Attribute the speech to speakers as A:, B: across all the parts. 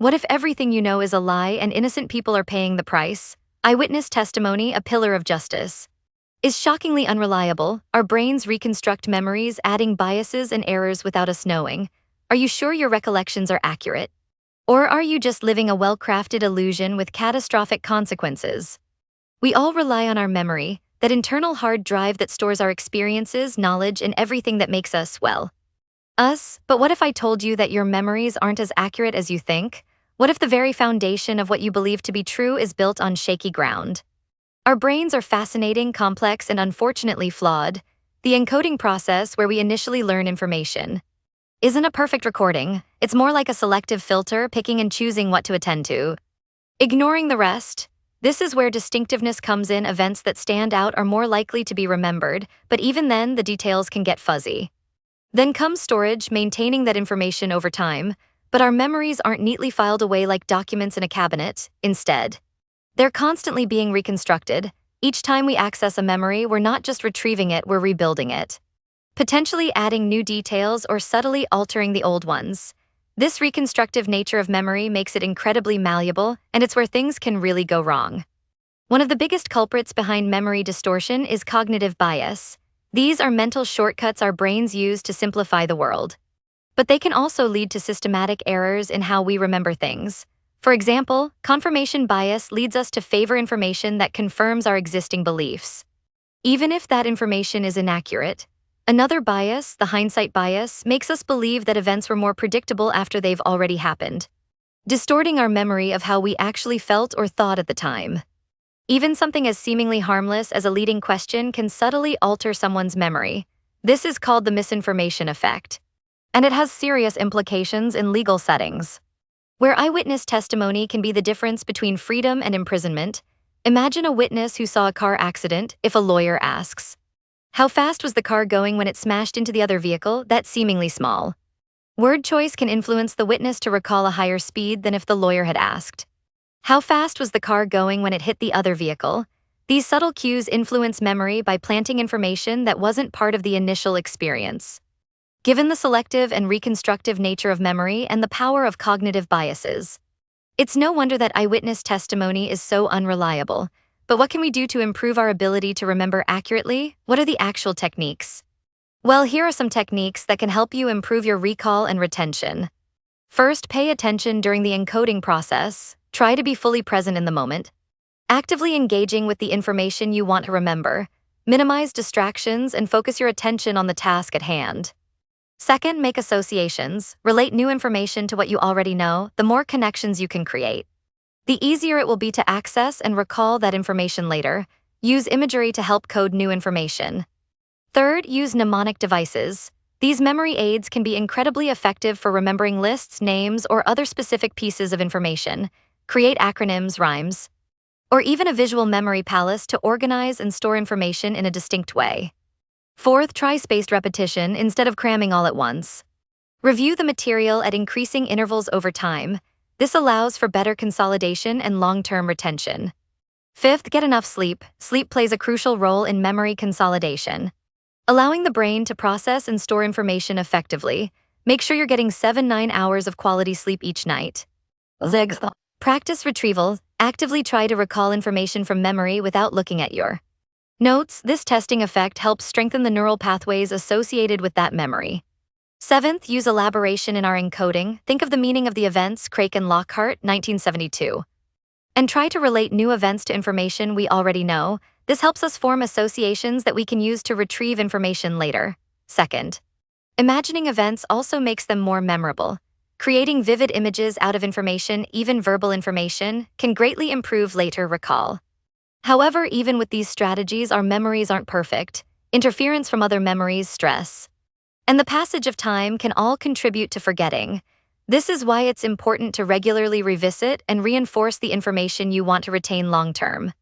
A: What if everything you know is a lie and innocent people are paying the price? Eyewitness testimony, a pillar of justice, is shockingly unreliable. Our brains reconstruct memories, adding biases and errors without us knowing. Are you sure your recollections are accurate? Or are you just living a well-crafted illusion with catastrophic consequences? We all rely on our memory, that internal hard drive that stores our experiences, knowledge, and everything that makes us, well, us. But what if I told you that your memories aren't as accurate as you think? What if the very foundation of what you believe to be true is built on shaky ground? Our brains are fascinating, complex, and unfortunately flawed. The encoding process, where we initially learn information, isn't a perfect recording. It's more like a selective filter, picking and choosing what to attend to, ignoring the rest. This is where distinctiveness comes in. Events that stand out are more likely to be remembered, but even then, the details can get fuzzy. Then comes storage, maintaining that information over time, but our memories aren't neatly filed away like documents in a cabinet. Instead, they're constantly being reconstructed. Each time we access a memory, we're not just retrieving it, we're rebuilding it, potentially adding new details or subtly altering the old ones. This reconstructive nature of memory makes it incredibly malleable, and it's where things can really go wrong. One of the biggest culprits behind memory distortion is cognitive bias. These are mental shortcuts our brains use to simplify the world. But they can also lead to systematic errors in how we remember things. For example, confirmation bias leads us to favor information that confirms our existing beliefs, even if that information is inaccurate. Another bias, the hindsight bias, makes us believe that events were more predictable after they've already happened, distorting our memory of how we actually felt or thought at the time. Even something as seemingly harmless as a leading question can subtly alter someone's memory. This is called the misinformation effect, and it has serious implications in legal settings, where eyewitness testimony can be the difference between freedom and imprisonment. Imagine a witness who saw a car accident. If a lawyer asks, "How fast was the car going when it smashed into the other vehicle?" That seemingly small word choice can influence the witness to recall a higher speed than if the lawyer had asked, "How fast was the car going when it hit the other vehicle?" These subtle cues influence memory by planting information that wasn't part of the initial experience. Given the selective and reconstructive nature of memory and the power of cognitive biases, it's no wonder that eyewitness testimony is so unreliable. But what can we do to improve our ability to remember accurately? What are the actual techniques? Well, here are some techniques that can help you improve your recall and retention. First, pay attention during the encoding process. Try to be fully present in the moment, actively engaging with the information you want to remember. Minimize distractions and focus your attention on the task at hand. Second, make associations. Relate new information to what you already know. The more connections you can create, the easier it will be to access and recall that information later. Use imagery to help code new information. Third, use mnemonic devices. These memory aids can be incredibly effective for remembering lists, names, or other specific pieces of information. Create acronyms, rhymes, or even a visual memory palace to organize and store information in a distinct way. Fourth, try spaced repetition instead of cramming all at once. Review the material at increasing intervals over time. This allows for better consolidation and long-term retention. Fifth, get enough sleep. Sleep plays a crucial role in memory consolidation, allowing the brain to process and store information effectively. Make sure you're getting 7-9 hours of quality sleep each night. Sixth, practice retrieval. Actively try to recall information from memory without looking at your notes. This testing effect helps strengthen the neural pathways associated with that memory. Seventh, use elaboration in our encoding. Think of the meaning of the events, Craik and Lockhart, 1972, and try to relate new events to information we already know. This helps us form associations that we can use to retrieve information later. Second, imagining events also makes them more memorable. Creating vivid images out of information, even verbal information, can greatly improve later recall. However, even with these strategies, our memories aren't perfect. Interference from other memories, stress, and the passage of time can all contribute to forgetting. This is why it's important to regularly revisit and reinforce the information you want to retain long-term.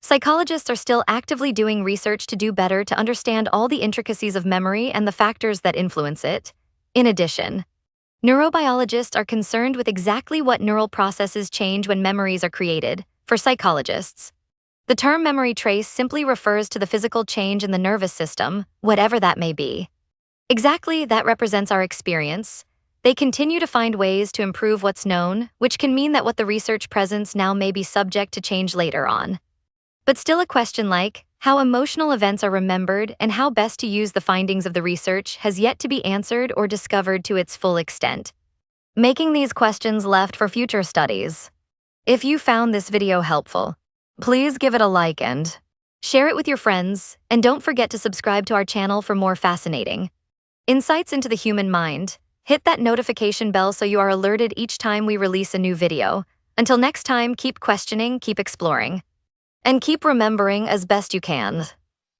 A: Psychologists are still actively doing research to do better to understand all the intricacies of memory and the factors that influence it. In addition, neurobiologists are concerned with exactly what neural processes change when memories are created. For psychologists, the term memory trace simply refers to the physical change in the nervous system, whatever that may be. Exactly, that represents our experience. They continue to find ways to improve what's known, which can mean that what the research presents now may be subject to change later on. But still, a question like how emotional events are remembered and how best to use the findings of the research has yet to be answered or discovered to its full extent, making these questions left for future studies. If you found this video helpful, please give it a like and share it with your friends, and don't forget to subscribe to our channel for more fascinating insights into the human mind. Hit that notification bell so you are alerted each time we release a new video. Until next time, keep questioning, keep exploring, and keep remembering as best you can.